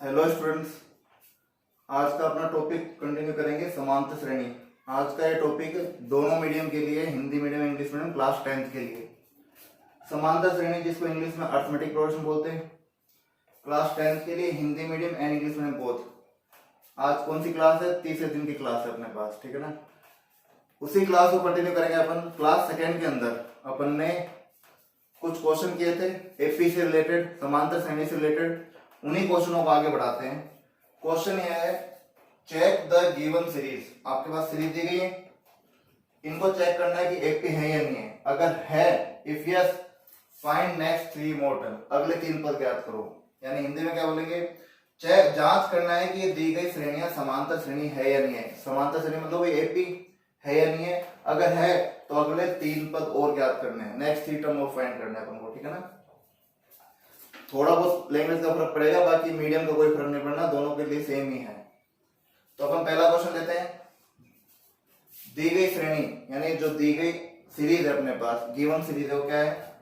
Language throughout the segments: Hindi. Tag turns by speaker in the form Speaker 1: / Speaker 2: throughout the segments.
Speaker 1: हेलो स्टूडेंट्स, आज का अपना टॉपिक कंटिन्यू करेंगे समांतर श्रेणी। आज का ये टॉपिक दोनों मीडियम के लिए, Hindi medium English medium class 10th के लिए। समांतर श्रेणी जिसको इंग्लिश में अरिथमेटिक प्रोग्रेशन बोलते हैं, क्लास 10th के लिए Hindi medium and English medium both. आज कौन सी क्लास है? तीसरे दिन की क्लास है अपने पास, ठीक है ना। उसी क्लास को कंटिन्यू करेंगे अपन। क्लास 2nd के अंदर अपन ने कुछ क्वेश्चन किए थे एपी से रिलेटेड, समांतर श्रेणी से रिलेटेड। उन्हीं क्वेश्चनों को आगे बढ़ाते हैं। क्वेश्चन यह है, चेक द गिवन सीरीज। आपके पास सीरीज दी गई है, इनको चेक करना है कि एपी है या नहीं है। अगर है, if yes find next 3 more term. अगले 3 पद ज्ञात करो। यानी हिंदी में क्या बोलेंगे? चेक, जांच करना है कि ये दी गई श्रेणियां समांतर श्रेणी है या नहीं है। समांतर श्रेणी मतलब ये एपी है या नहीं है। अगर है तो अगले 3 पद और ज्ञात करने हैं, नेक्स्ट 3 टर्म और फाइंड करना है अपन को, ठीक है ना। थोड़ा बहुत लैंग्वेज का फर्क पड़ेगा, बाकी मीडियम का कोई फर्क नहीं पड़ना, दोनों के लिए सेम ही है। तो अपन पहला क्वेश्चन लेते हैं। दी गई श्रेणी यानी जो दी गई सीरीज है अपने पास, गिवन सीरीज है, वो क्या है?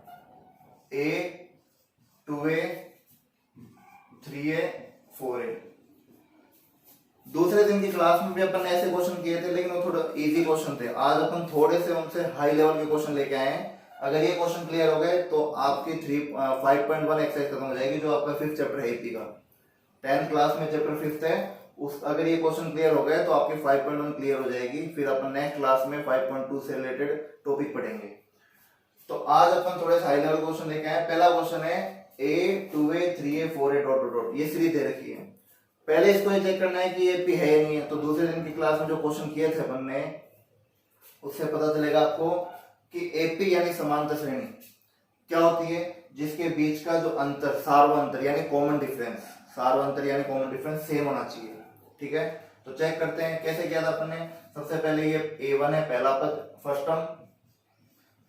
Speaker 1: ए 2a 3a 4a। दूसरे दिन की क्लास में भी अपन ऐसे क्वेश्चन किए थे, लेकिन वो थोड़ा इजी क्वेश्चन थे। आज अपन थोड़े से उनसे हाई लेवल के क्वेश्चन लेके आए हैं। अगर ये क्वेश्चन क्लियर हो गए तो आपकी 5.1 एक्सरसाइज खत्म हो जाएगी, जो आपका 5th चैप्टर है एपी का। 10th क्लास में चैप्टर 5th है, उस अगर ये क्वेश्चन क्लियर हो गए तो आपकी 5.1 क्लियर हो जाएगी। फिर अपन नेक्स्ट क्लास में 5.2 से रिलेटेड टॉपिक पढ़ेंगे। तो आज अपन थोड़े से हाई लेवल क्वेश्चन लेके आए। पहला क्वेश्चन है a 2a 3a 4a dot dot dot. ये सीरीज दे रखी है। पहले इसको ये चेक करना है कि ये पी है या नहीं है। तो दूसरे दिन की क्लास में जो क्वेश्चन किए थे अपन ने, उससे पता चलेगा आपको कि एपी यानी समांतर श्रेणी क्या होती है? जिसके बीच का जो अंतर, सार्वंतर यानी कॉमन डिफरेंस, सार्वंतर यानी कॉमन डिफरेंस सेम होना चाहिए, ठीक है। तो चेक करते हैं कैसे किया था अपन ने। सबसे पहले ये a1 है पहला पद, first term,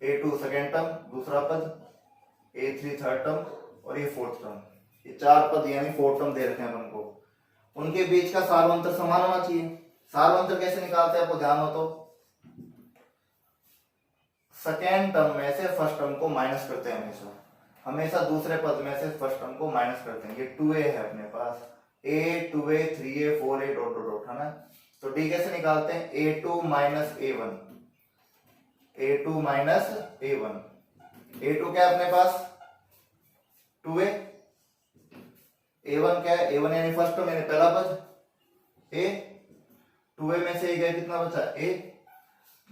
Speaker 1: a2 second term, दूसरा पद, a3 थर्ड टर्म और ये फोर्थ टर्म। ये 4 पद यानी 4 टर्म दे रखे हैं अपन को। उनके बीच का सार्वंतर समान होना चाहिए। सार्वंतर कैसे निकालते हैं आपको ध्यान हो तो? सेकेंड टर्म में से फर्स्ट टर्म को माइनस करते हैं। हमेशा दूसरे पद में से फर्स्ट टर्म को माइनस करते हैं। ये 2a है अपने पास, a 2a 3a 4a dot dot dot, है ना। तो d कैसे निकालते हैं? a2 minus a1, a2 minus a1। a2 क्या है अपने पास? 2a। a1 क्या है? a1 यानी फर्स्ट टर्म यानी पहला पद, a 2a में से गया कितना बचा? a।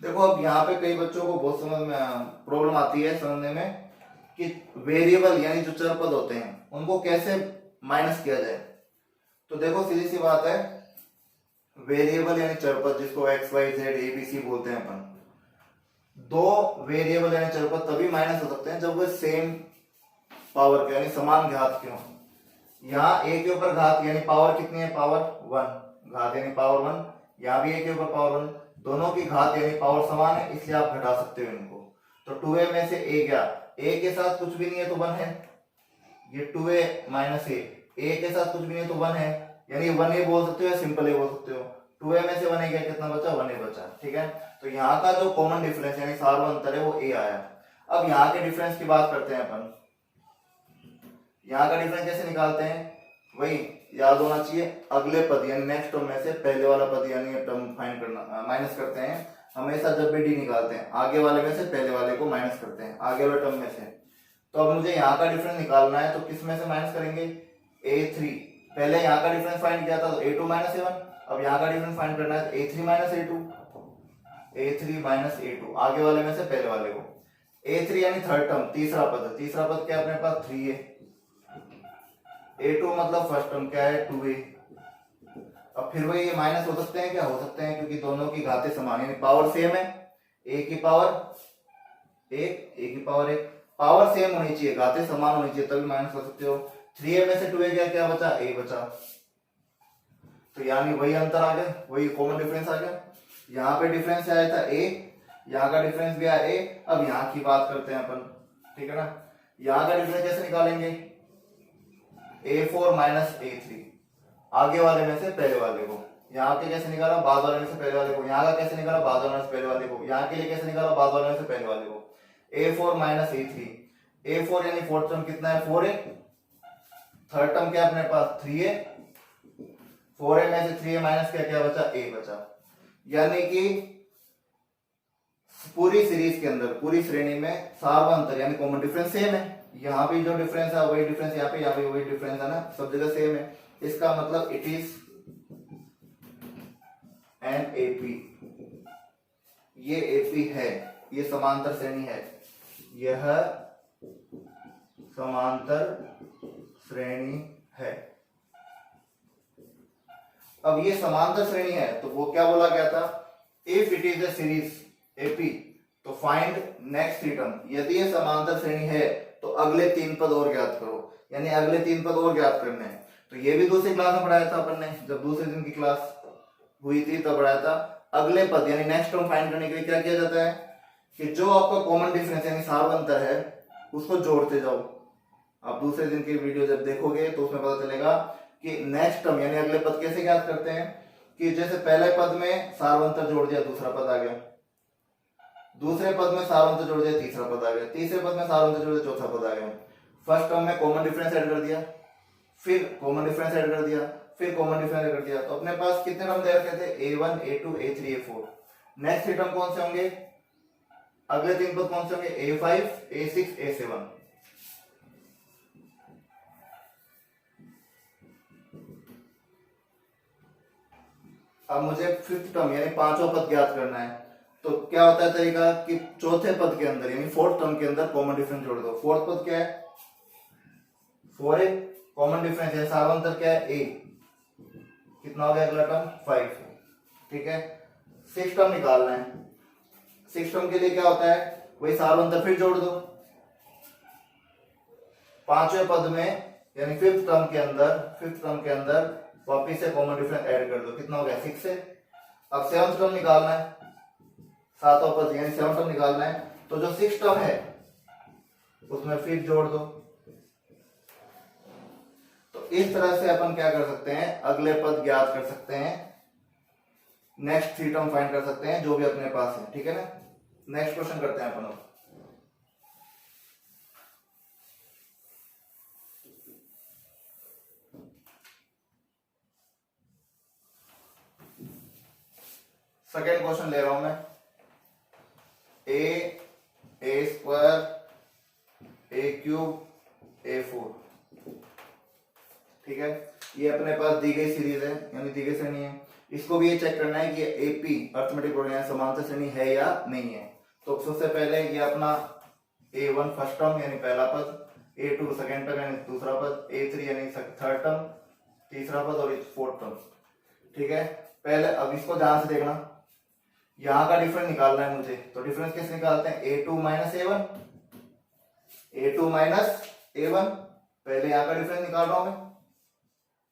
Speaker 1: देखो अब यहाँ पे कई बच्चों को बहुत समझ में प्रॉब्लम आती है समझने में कि वेरिएबल यानी जो चर पद होते हैं उनको कैसे माइनस किया जाए। तो देखो सीधी सी बात है, वेरिएबल यानी चर पद जिसको x y z a b c बोलते हैं अपन, दो वेरिएबल यानी चर पद तभी माइनस हो सकते हैं जब वो सेम पावर के यानी समान घात के हों। यहाँ a के ऊपर घात यानी पावर कितनी है? पावर 1, घात यानी पावर 1। यहाँ भी a के ऊपर पावर 1, दोनों की घात यानी पावर समान है, इसलिए आप घटा सकते हो इनको। तो 2a में से a गया, a के साथ कुछ भी नहीं है तो 1 है। ये 2a माइनस a के साथ कुछ भी नहीं है तो 1 है, यानी 1a बोल सकते हो या सिंपल a बोल सकते हो। 2a में से 1a गया, कितना बचा? 1a बचा, ठीक है। तो यहाँ का जो कॉमन डिफरेंस यानी सार्वंतर है वो a आया। अब यहाँ के डिफरेंस की बात करते हैं अपन। यहाँ का डिफरेंस कैसे निकालते हैं? वही याद होना चाहिए, अगले पद यानी नेक्स्ट टर्म में से पहले वाला पद यानी टर्म फाइंड करना, माइनस करते हैं। हमेशा जब भी डी निकालते हैं आगे वाले में से पहले वाले को माइनस करते हैं, आगे वाले टर्म में से। तो अब मुझे यहाँ का डिफरेंस निकालना है, तो किस में से माइनस करेंगे? a3। पहले यहाँ का डिफरेंस फाइंड किया था तो a2 माइनस a1। अब यहाँ का डिफरेंस फाइंड करना है तो a3 minus a2, a3 minus a2, आगे वाले में से पहले वाले को। a3 यानी थर्ड टर्म, तीसरा पद। तीसरा पद क्या अपने पास? 3a। a2 मतलब फर्स्ट टर्म क्या है? 2a। अब फिर वही ये माइनस हो सकते हैं क्या? हो सकते हैं, क्योंकि दोनों की घातें समान यानी पावर सेम है। a की पावर 1, a की पावर 1, पावर सेम होनी चाहिए, घातें समान होनी चाहिए, तभी माइनस कर सकते हो। 3a में से 2a गया, क्या बचा? a बचा। तो यानी वही अंतर आ गया, वही कॉमन डिफरेंस आ गया। यहाँ पे डिफरेंस आया था a, यहाँ का डिफरेंस भी आया a। अब यहाँ की बात करते हैं अपन, ठीक है ना। यहाँ का डिफरेंस कैसे निकालेंगे? a4 माइनस a3, आगे वाले में से पहले वाले को। यहाँ के कैसे निकाला? बाद वाले में से पहले वाले को। यहाँ का कैसे निकाला? बाद वाले में से पहले वाले को। यहाँ के लिए कैसे निकाला? बाद वाले में से पहले वाले को। a4 माइनस a3, a4 यानी फोर्थ टर्म कितना है? 4a। थर्ड टर्म क्या अपने पास? 3a। 4a में से 3a माइनस क्या बचा, a बचा। यानी कि पूरी सीरीज के अंदर, पूरी श्रेणी में सार्वंतर यानी कॉमन डिफरेंस सेम है। यहाँ भी जो डिफरेंस है वही डिफरेंस यहाँ पे वही डिफरेंस है ना, सब जगह सेम है। इसका मतलब इट इज एन एपी, ये एपी है, ये समांतर श्रेणी है, यह समांतर श्रेणी है। अब ये समांतर श्रेणी है तो वो क्या बोला गया था, if it is a series AP तो फाइंड नेक्स्ट थ्री टर्म। यदि ये समांतर श्रेणी है तो अगले 3 पद और ज्ञात करो, यानी अगले 3 पद और ज्ञात करने हैं। तो ये भी दूसरी क्लास में पढ़ाया था अपन ने, जब दूसरे दिन की क्लास हुई थी तब पढ़ाया था। अगले पद यानी नेक्स्ट टर्म फाइंड करने के लिए क्या किया जाता है कि जो आपका कॉमन डिफरेंस यानी सार्वंतर है उसको जोड़ते जाओ। आप दूसरे दिन की वीडियो जब देखोगे तो उसमें पता चलेगा कि नेक्स्ट टर्म यानी अगले पद कैसे ज्ञात करते हैं, कि जैसे पहले पद में सार्वंतर जोड़ दिया दूसरा पद आ गया, दूसरे पद में सार्वंतर जोड़ दिया तीसरा पद आ गया, तीसरे पद में सार्वंतर जोड़ दिया चौथा पद आ गया। फर्स्ट टर्म में कॉमन डिफरेंस ऐड कर दिया, फिर कॉमन डिफरेंस ऐड कर दिया, फिर कॉमन डिफरेंस ऐड कर दिया। तो अपने पास कितने टर्म दे रखे थे, a1 a2 a3 a4। Next 3 term कौन से होंगे, अगले 3 पद कौन से होंगे, a5 a6 a7। अब मुझे फिफ्थ टर्म यानी पांचवा पद ज्ञात करना है। तो क्या होता है तरीका कि चौथे पद के अंदर यानी फोर्थ टर्म के अंदर कॉमन डिफरेंस जोड़ दो। फोर्थ पद क्या है, 4a, कॉमन डिफरेंस है सार्वंतर क्या है, a, कितना हो गया अगला टर्म 5, ठीक है। सिक्स टर्म निकालना है, सिक्स टर्म के लिए क्या होता है, वही सार्वंतर फिर जोड़ दो। पांचवें पद में यानी फिफ्थ टर्म के अंदर वापिस से कॉमन डिफरेंस ऐड कर दो, कितना हो गया 6 से। अब सेवंथ टर्म निकालना है, सातवां पद यानी सेवंथ टर्म निकालना है, तो जो सिक्स टर्म है उसमें फिर जोड़ दो। तो इस तरह से अपन क्या कर सकते हैं, अगले पद ज्ञात कर सकते हैं, नेक्स्ट 3 टर्म फाइंड कर सकते हैं जो भी अपने पास है, ठीक है ना। नेक्स्ट क्वेश्चन करते हैं अपन। सेकेंड क्वेश्चन ले रहा हूं मैं, a square a cube a4, ठीक है। ये अपने पास दी गई सीरीज है यानी दी गई श्रेणी है। इसको भी ये चेक करना है कि एपी अर्थमेटिक प्रोग्राम समांतर श्रेणी है या नहीं है। तो सबसे पहले ये अपना a1 फर्स्ट टर्म यानी पहला पद, a2 सेकेंड टर्म यानी दूसरा पद, a3 यानी थर्ड टर्म तीसरा पद और फोर्थ टर्म, ठीक है। पहले अब इसको ध्यान से देखना, यहां का डिफरेंस निकालना है मुझे। तो डिफरेंस कैसे निकालते हैं, a2 minus a1, a2 minus a1, पहले यहां का डिफरेंस निकाल रहा हूं मैं,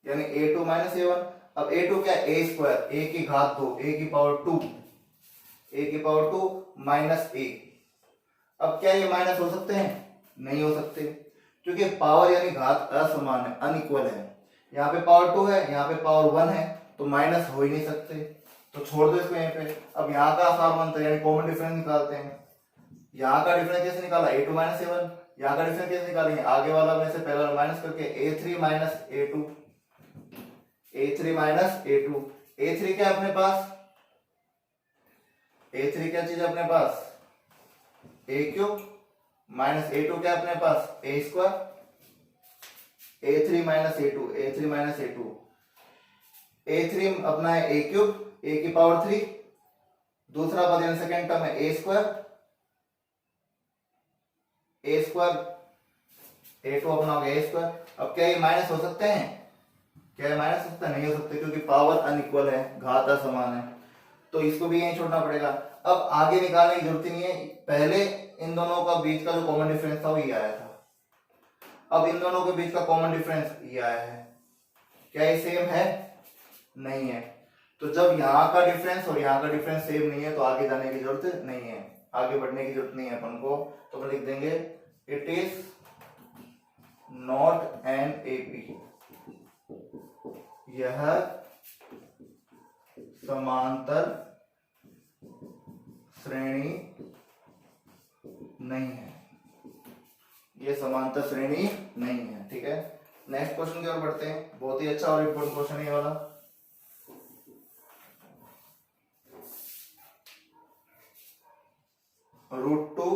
Speaker 1: यानी a2 माइनस a1। अब a2 क्या है, a स्क्वायर, a की घात 2, a की पावर 2, a की पावर 2 माइनस a। अब क्या ये माइनस हो सकते हैं, नहीं हो सकते, क्योंकि पावर यानी घात असमान है, अनइक्वल है। यहाँ पे पावर 2 है, यहाँ पे पावर 1 है, तो माइनस हो ही नहीं सकते, तो छोड़ दो इसको यहीं पे। अब यहाँ का सार्वंतर यानी कॉमन डिफरेंस निकालते हैं। यहाँ का डिफरेंस कैसे निकाला, a2 माइनस a1, यहाँ का डिफरेंस कैसे निकालेंगे, आगे वाला में से पहला वाला माइनस करके a3 minus a2, a3 minus a2। a3 क्या अपने पास, a3 क्या चीज है अपने पास, a क्यूब माइनस a2 क्या अपने पास, a square, a3 minus a2, a3 minus a2, a3 अपना है a क्यूब, a की पावर 3, दूसरा पद यानी सेकेंड टर्म है a स्क्वायर, a2 अपना हो गया a स्क्वायर। अब क्या ये माइनस हो सकते हैं, क्या ये माइनस सकता है, नहीं हो सकते, क्योंकि पावर अनइक्वल है, घात असमान है, तो इसको भी यहीं छोड़ना पड़ेगा। अब आगे निकालने की जरूरत ही नहीं है, पहले इन दोनों का बीच का जो कॉमन डिफरेंस था वो ये आया था, अब इन दोनों के बीच का कॉमन डिफरेंस ये आया है। क्या ये सेम है, नहीं है। तो जब यहाँ का डिफरेंस और यहाँ का डिफरेंस सेम नहीं है तो आगे जाने की जरूरत नहीं है, आगे बढ़ने की जरूरत नहीं है अपन को। तो अपन लिख देंगे it is not an AP, यह समांतर श्रेणी नहीं है, ये समांतर श्रेणी नहीं है, ठीक है। नेक्स्ट क्वेश्चन की ओर बढ़ते हैं, बहुत ही अच्छा और इम्पोर्टेंट क्वेश्चन है ये वाला। √2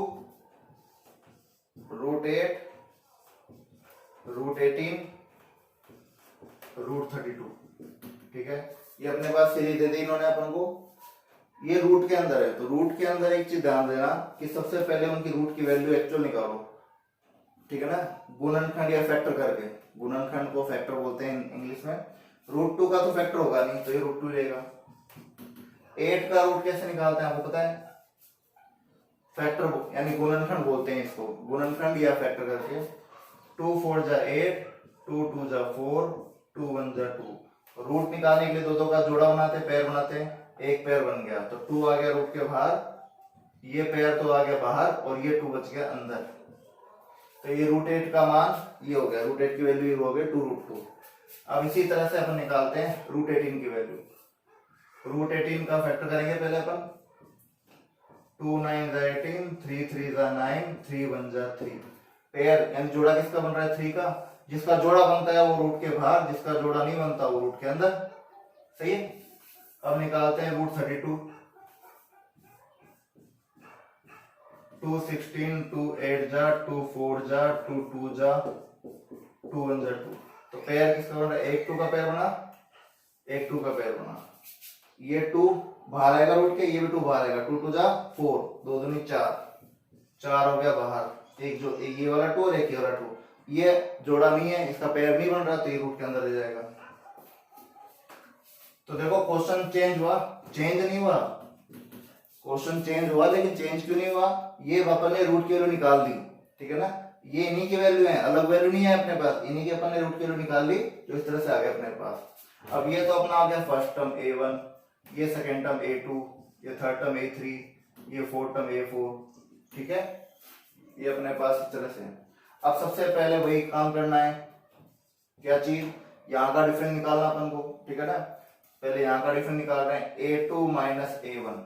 Speaker 1: √8 √18 √32। ठीक है, ये अपने पास सीरीज दे दी इन्होंने अपन को। ये रूट के अंदर है, तो रूट के अंदर एक चीज ध्यान देना कि सबसे पहले उनकी रूट की वैल्यू एक्चुअल निकालो। ठीक है ना, गुणनखंड या फैक्टर करके, गुणनखंड को फैक्टर बोलते हैं इंग्लिश में। √2 का तो फैक्टर होगा नहीं, तो ये √2 रहेगा। 8 का रूट कैसे निकालते हैं आपको पता है? फैक्टर यानी गुणनखंड बोलते हैं इसको, गुणनखंड या फैक्टर करके। 2 4 जा 8, 2 2 जा 4, 2 1 जा 2। रूट निकालने के लिए दो का जोड़ा बनाते, पैर बनाते हैं। एक पैर बन गया तो 2 आ गया रूट के बाहर, ये पैर तो आ गया बाहर और ये 2 बच गया अंदर। तो ये √8 का मान ये हो गया, √8 की वैल्यू ये हो गई 2 √2। अब इसी तरह से अपन निकालते हैं √18 की वैल्यू। √18 का फैक्टर करेंगे पहले अपन। 2 9 जा 18, 3 3 जा 9, 3 1 जा 3। पेयर यानी जोड़ा किसका बन रहा है? 3 का। जिसका जोड़ा बनता है वो रूट के बाहर, जिसका जोड़ा नहीं बनता वो रूट के अंदर। सही है। अब निकालते हैं √32। 2 16, 2 8 जा, 2 4 जा, 2 2 जा, 2 1 जा 2। तो पेयर किसका बन रहा है? 1 2 का पेयर बना, 1 2 का पेयर बना। ये 2 बाहर आएगा रूट के, ये भी 2 बाहर आएगा। 2 2 जा 4, 2 दूनी 4, 4 हो गया बाहर। एक जो ये वाला 2 और एक ये वाला 2, ये जोड़ा नहीं है, इसका पेयर नहीं बन रहा, तो ये रूट के अंदर ले जाएगा। तो देखो क्वेश्चन चेंज हुआ? चेंज नहीं हुआ, क्वेश्चन चेंज हुआ, लेकिन चेंज क्यों नहीं हुआ? ये अपन ने रूट की वैल्यू निकाल दी। ठीक है ना, ये इन्हीं की वैल्यू है, अलग वैल्यू नहीं है अपने पास, इन्हीं की अपन ने रूट की वैल्यू निकाल ली, जो इस तरह से आ गया अपने पास। अब ये तो अपना आ गया फर्स्ट टर्म A1, ये सेकेंड टर्म A2, ये थर्ड टर्म A3, ये फोर्थ टर्म A4। ठीक है, ये अपने पास इस तरह से है। अब सबसे पहले वही काम करना है, क्या चीज? यहाँ का डिफरेंस निकालना अपन को। ठीक है ना, पहले यहाँ का डिफरेंस निकाल रहे हैं। A2 minus A1,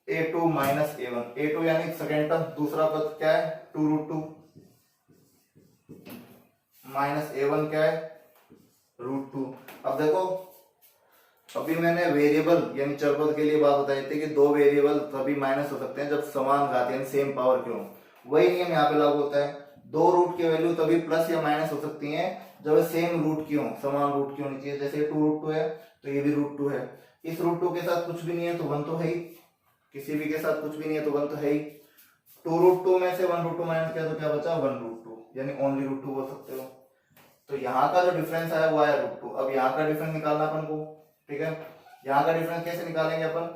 Speaker 1: A2 minus A1, A2 यानी सेकेंड टर्म, दूसरा पद क्या है? 2 √2 माइनस A1 क्या है? √2। अब देखो, अभी मैंने वेरिएबल यानी चर पद के लिए बात बताई थी कि दो वेरिएबल तभी माइनस हो सकते हैं जब समान घात यानी सेम पावर के हो। वही नियम यहाँ पे लागू होता है। दो रूट की वैल्यू तभी प्लस या माइनस हो सकती है जब सेम रूट की हो, समान रूट की होनी चाहिए। जैसे 2 √2 है तो ये भी √2 है। इस √2 के साथ कुछ भी नहीं है तो 1 तो है ही, किसी भी के साथ कुछ भी नहीं है तो 1 तो है ही। 2 √2 में से 1 √2 माइनस किया तो क्या बचा? 1 √2, यानी ओनली √2 बोल सकते हो। तो यहाँ का जो डिफरेंस आया वो आया √2। अब यहाँ का डिफरेंस निकालना अपन को। ठीक है, यहाँ का डिफरेंस कैसे निकालेंगे अपन?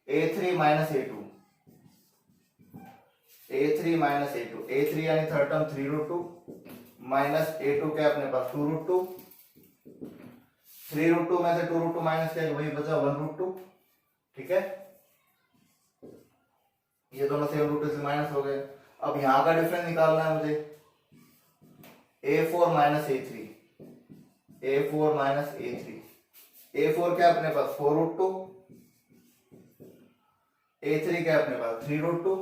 Speaker 1: A3 minus A2, A3 minus A2, A3 यानी थर्ड टर्म 3 √2 माइनस A2 क्या अपने पास 2 √2, 3 √2 में से 2 √2 माइनस क्या वही बचा 1 √2। ठीक है, ये दोनों सेम रूट से माइनस हो गए। अब यहाँ का डिफरेंस निकालना है मुझे। A4 minus A3, A4 minus A3, A4 क्या अपने पास 4 √2, A3 क्या अपने पास 3 √2।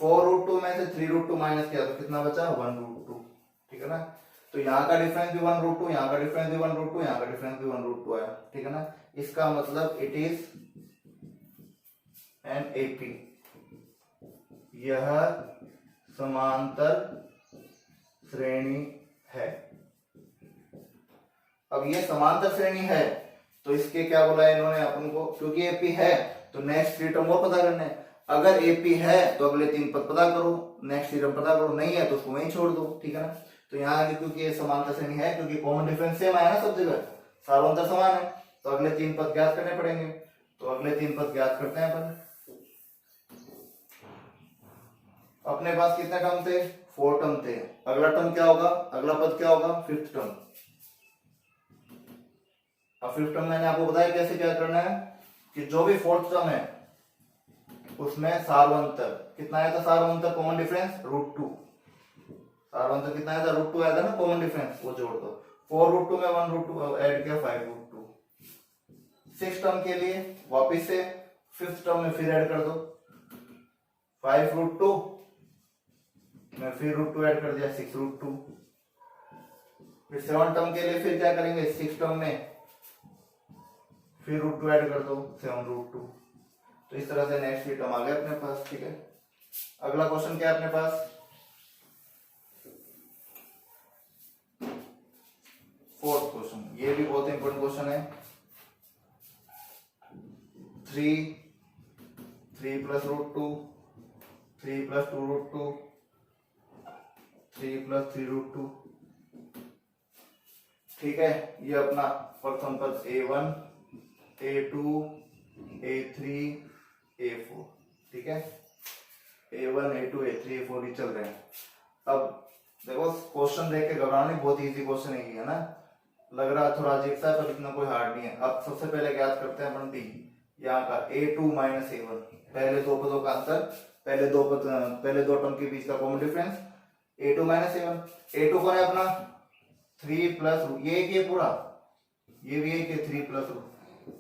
Speaker 1: 4 √2 में से 3 √2 माइनस किया तो कितना बचा? 1 √2। ठीक है ना, तो यहाँ का डिफरेंस भी 1 √2, यहाँ का डिफरेंस भी 1 √2, यहाँ का डिफरेंस भी 1 √2 आया। ठीक है ना, इसका मतलब इट इज एन AP, यह समांतर श्रेणी है। अब ये समांतर श्रेणी है तो इसके क्या बोला है इन्होंने अपन को? क्योंकि AP है तो नेक्स्ट 3 टर्म और पता करने। अगर AP है तो अगले 3 पद पता करो, नेक्स्ट 3 टर्म पता करो, नहीं है तो उसको वहीं छोड़ दो। ठीक है ना, तो यहाँ आगे क्योंकि ये समांतर श्रेणी है, क्योंकि कॉमन डिफरेंस सेम आया ना सब जगह, सार्वंतर समान है, तो अगले 3 पद ज्ञात करने पड़ेंगे। तो अगले 3 पद ज्ञात करते हैं अपन। अपने पास कितने टर्म थे? 4 टर्म थे। अगला टर्म क्या होगा? अगला पद क्या होगा? 5th term. अब 5th टर्म मैंने आपको बताया कैसे क्या करना है कि जो भी 4th टर्म है उसमें सार्वंतर कितना आया था? सार्वंतर कॉमन डिफरेंस √2, सार्वंतर कितना आया था? √2 आया था ना कॉमन डिफरेंस, वो जोड़ दो। 4 √2 में 1 √2 ऐड किया 5 √2। 6th टर्म के लिए वापिस से 5th टर्म में फिर ऐड कर दो 5 √2 में फिर √2 ऐड कर दिया 6 √2। फिर 7th टर्म के लिए फिर क्या करेंगे? 6 टर्म में फिर √2 ऐड कर दो 7√2। तो इस तरह से नेक्स्ट टर्म आ गया अपने पास। ठीक है, अगला क्वेश्चन क्या है अपने पास, फोर्थ क्वेश्चन। ये भी बहुत इंपॉर्टेंट क्वेश्चन है। 3 प्लस √2, 3 प्लस 2√2, 3 प्लस 3√2। ठीक है, ये अपना प्रथम पद A1, A2, A3, A4। ठीक है, A1, A2, A3, A4 ही चल रहे हैं। अब देखो क्वेश्चन देख के घबराने, बहुत इजी क्वेश्चन है ना, लग रहा है थोड़ा अजीब सा है पर इतना कोई हार्ड नहीं है। अब सबसे पहले ज्ञात करते हैं अपन डी, यहाँ का A2 माइनस A1, पहले दो पदों का अंतर, पहले दो टर्म के बीच का common difference, A2 minus A1। A2 कौन है अपना 3 प्लस रूट, ये एक है पूरा, ये भी एक है 3 प्लस रूट,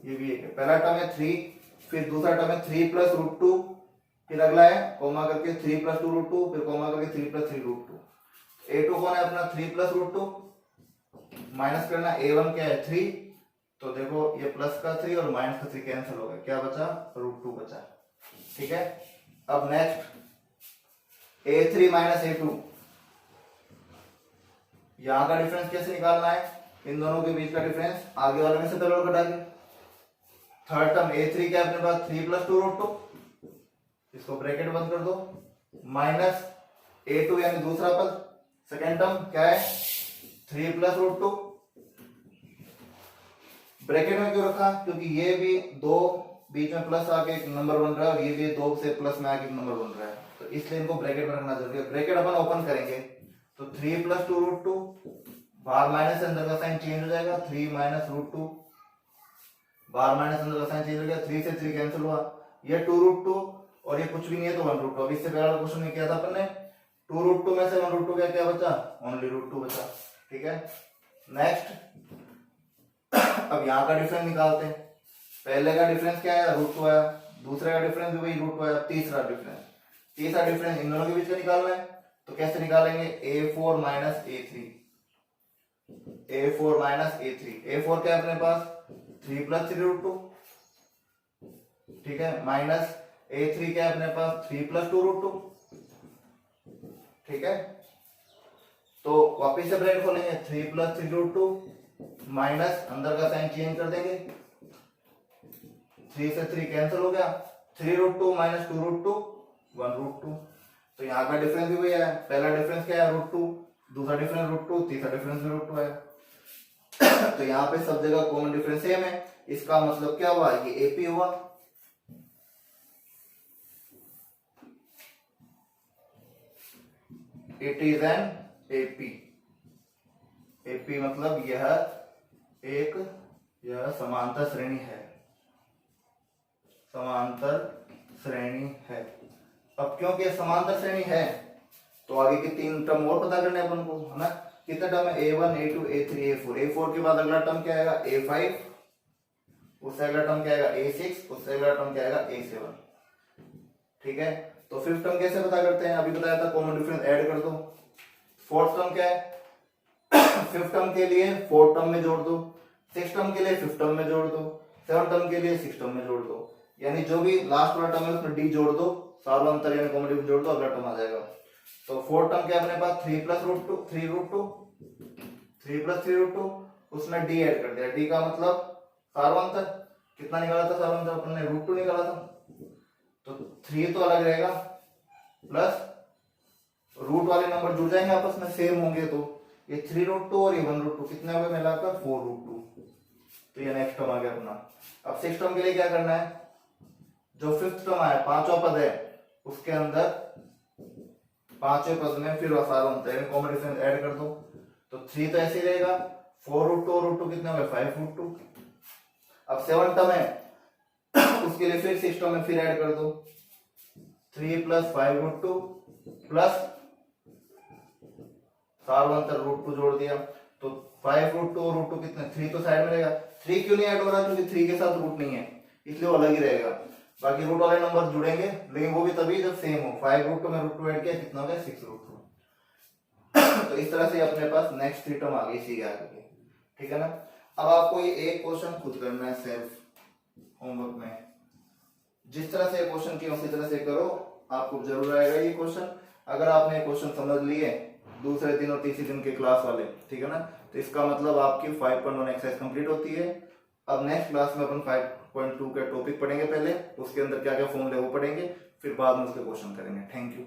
Speaker 1: ये भी एक है। पहला टर्म है 3, फिर दूसरा टर्म है 3 प्लस √2, फिर अगला है कॉमा करके 3 प्लस 2√2, फिर कॉमा करके 3 प्लस 3√2। A2 कौन है अपना 3 प्लस √2, माइनस करना, A1 क्या है 3, तो देखो ये प्लस का 3 और माइनस का 3 कैंसिल हो गया, क्या बचा √2 बचा। ठीक है, अब नेक्स्ट A3 माइनस A2, यहां का डिफरेंस कैसे निकालना है, इन दोनों के बीच का डिफरेंस आगे वाले में से पहले घटा के। थर्ड टर्म A3 क्या अपने पास 3 प्लस 2√2, इसको ब्रैकेट बंद कर दो, माइनस A2 यानी दूसरा पद, सेकेंड टर्म क्या है 3 प्लस √2, ब्रैकेट में क्यों रखा, क्योंकि ये भी दो बीच में प्लस आके एक नंबर बन रहा है और ये भी दो से प्लस में आके एक नंबर बन रहा है, तो इसलिए इनको ब्रैकेट में रखना जरूरी है। ब्रैकेट अपन ओपन करेंगे तो 3 प्लस 2√2, बाहर माइनस से अंदर का साइन चेंज हो जाएगा, 3 माइनस √2, बाहर माइनस अंदर का साइन चेंज हो गया, 3 से 3 कैंसिल हुआ, ये 2√2 और ये कुछ भी नहीं है तो 1√2। अब इससे पहले क्वेश्चन में किया था अपन ने 2√2 में से 1√2 क्या बचा, ओनली √2 बचा। ठीक है, नेक्स्ट अब यहाँ का डिफरेंस निकालते हैं। पहले का डिफरेंस क्या है √2 आया, दूसरे का डिफरेंस भी वही √2 आया, तीसरा डिफरेंस इन दोनों के बीच का निकालना है, तो कैसे निकालेंगे A4 minus A3, A4 minus A3, A4 क्या है अपने पास 3 प्लस 3√2, ठीक है, माइनस A3 क्या है अपने पास 3 प्लस 2√2। ठीक है, तो वापिस से ब्रैकेट खोलेंगे, 3 प्लस 3√2 माइनस अंदर का साइन चेंज कर देंगे, 3 से 3 कैंसिल हो गया, 3√2 माइनस 2√2 1√2। तो यहाँ का डिफरेंस भी वही है, पहला डिफरेंस क्या है √2, दूसरा डिफरेंस √2, तीसरा डिफरेंस भी √2 है। तो यहाँ पे सब जगह कॉमन डिफरेंस सेम है, इसका मतलब क्या हुआ, ये AP हुआ। It is an AP, AP मतलब यह समांतर श्रेणी है, समांतर श्रेणी है। अब क्योंकि समांतर श्रेणी है तो आगे के 3 टर्म और पता करने अपन को, है ना, कितने टर्म है A1, A2, A3, A4। A4 के बाद अगला टर्म क्या आएगा A5, उससे अगला टर्म क्या आएगा A6, उससे अगला टर्म क्या आएगा A7। ठीक है, तो फिफ्थ टर्म कैसे पता करते हैं, अभी बताया था कॉमन डिफरेंस ऐड कर दो। फोर्थ टर्म क्या है फिफ्थ टर्म के लिए फोर्थ टर्म में जोड़ दो, सिक्स टर्म के लिए फिफ्थ टर्म में जोड़ दो, सेवन टर्म के लिए सिक्स टर्म में जोड़ दो, यानी जो भी लास्ट वाला टर्म है उसमें डी जोड़ दो, सार्वंतर यानी कॉमन डिफरेंस जोड़ दो, अगला टर्म आ जाएगा। तो फोर्थ टर्म क्या अपने पास 3 प्लस √2, उसमें डी ऐड कर दिया, डी का मतलब सार्वंतर, कितना निकाला था सार्वंतर अपन ने √2 निकाला था, तो 3 तो अलग रहेगा, प्लस रूट वाले नंबर जुड़ जाएंगे आपस में सेम होंगे, तो ये 3√2 और ये 1√2 कितने हो गए मिलाकर 4√2। तो ये नेक्स्ट टर्म आ गया अपना। अब सिक्स टर्म के लिए क्या करना है, जो फिफ्थ टर्म आया पांचवा पद है उसके अंदर पांचवें पद में फिर सार्वंतर यानी कॉमन डिफरेंस ऐड कर दो, तो 3 तो ऐसे ही रहेगा, 4√2 और √2 कितने हो गए 5√2। अब सेवन टर्म है उसके लिए फिर सिक्स टर्म में फिर ऐड कर दो, 3 प्लस 5√2 प्लस सार्वंतर √2 जोड़ दिया, तो 5√2 और √2 कितने 3 तो साइड में रहेगा, 3 क्यों नहीं ऐड हो रहा क्योंकि 3 के साथ रूट नहीं है इसलिए वो अलग ही रहेगा, बाकी रूट वाले नंबर जुड़ेंगे लेकिन वो भी तभी जब सेम हो। 5√2 में √2 ऐड किया कितना हो गया 6√2। तो इस तरह से अपने पास नेक्स्ट 3 टर्म आ गई सी आगे, ठीक है ना। अब आपको ये एक क्वेश्चन खुद करना है सेल्फ, होमवर्क में जिस तरह से क्वेश्चन किए उसी तरह से करो, आपको जरूर आएगा ये क्वेश्चन। अगर आपने क्वेश्चन समझ लिए दूसरे दिन और तीसरे दिन के क्लास वाले, ठीक है ना, तो इसका मतलब आपकी 5.1 एक्सरसाइज कंप्लीट होती है। अब नेक्स्ट क्लास में अपन 5.2 का टॉपिक पढ़ेंगे, पहले उसके अंदर क्या क्या फॉर्मूले वो पढ़ेंगे, फिर बाद में उसके क्वेश्चन करेंगे। Thank you.